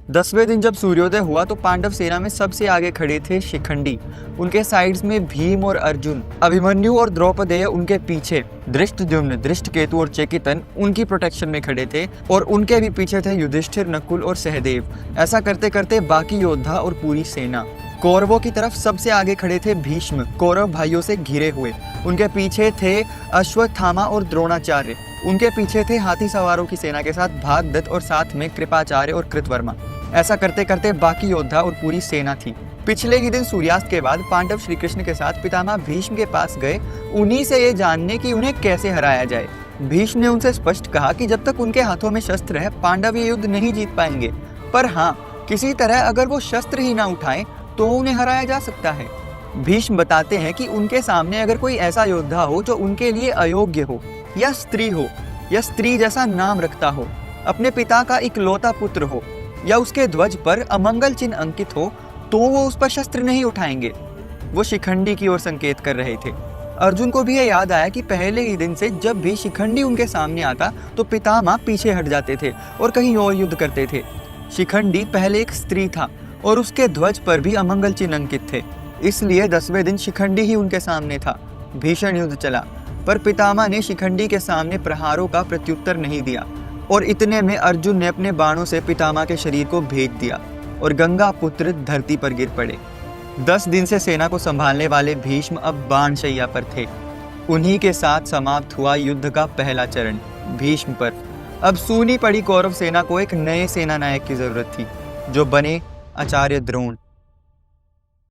10वें दिन जब सूर्योदय हुआ तो पांडव सेना में सबसे आगे खड़े थे शिखंडी। उनके साइड्स में भीम और अर्जुन, अभिमन्यु और द्रौपदेय उनके पीछे, धृष्टद्युम्न, धृष्टकेतु और चेकितन उनकी प्रोटेक्शन में खड़े थे और उनके भी पीछे थे युधिष्ठिर, नकुल और सहदेव। ऐसा करते करते बाकी योद्धा और पूरी सेना। कौरवों की तरफ सबसे आगे खड़े थे भीष्म, कौरव भाइयों से घिरे हुए। उनके पीछे थे अश्वत्थामा और द्रोणाचार्य। उनके पीछे थे हाथी सवारों की सेना के साथ भागदत्त और साथ में कृपाचार्य और कृतवर्मा। ऐसा करते करते बाकी योद्धा और पूरी सेना थी। पिछले ही दिन सूर्यास्त के बाद पांडव श्री कृष्ण के साथ पितामह भीष्म के पास गए, उन्हीं से ये जानने कि उन्हें कैसे हराया जाए। भीष्म ने उनसे स्पष्ट कहा कि जब तक उनके हाथों में शस्त्र है पांडव ये युद्ध नहीं जीत पाएंगे, पर हाँ, किसी तरह अगर वो शस्त्र ही ना उठाएं तो उन्हें हराया जा सकता है। भीष्म बताते हैं कि उनके सामने अगर कोई ऐसा योद्धा हो जो उनके लिए अयोग्य हो, या स्त्री जैसा नाम रखता हो, अपने पिता का इकलौता पुत्र हो, या उसके ध्वज पर अमंगल चिन्ह अंकित हो, तो वो उस पर शस्त्र नहीं उठाएंगे। वो शिखंडी की ओर संकेत कर रहे थे। अर्जुन को भी ये याद आया कि पहले ही दिन से जब भी शिखंडी उनके सामने आता तो पितामह पीछे हट जाते थे और कहीं और युद्ध करते थे। शिखंडी पहले एक स्त्री था और उसके ध्वज पर भी अमंगल चिन्ह अंकित थे, इसलिए 10वें दिन शिखंडी ही उनके सामने था। भीषण युद्ध चला, पर पितामह ने शिखंडी के सामने प्रहारों का प्रत्युत्तर नहीं दिया और इतने में अर्जुन ने अपने बाणों से पितामह के शरीर को भेद दिया और गंगा पुत्र धरती पर गिर पड़े। 10 दिन से सेना को संभालने वाले भीष्म अब बाणशैया पर थे। उन्हीं के साथ समाप्त हुआ युद्ध का पहला चरण। भीष्म पर अब सूनी पड़ी कौरव सेना को एक नए सेनानायक की जरूरत थी, जो बने आचार्य द्रोण।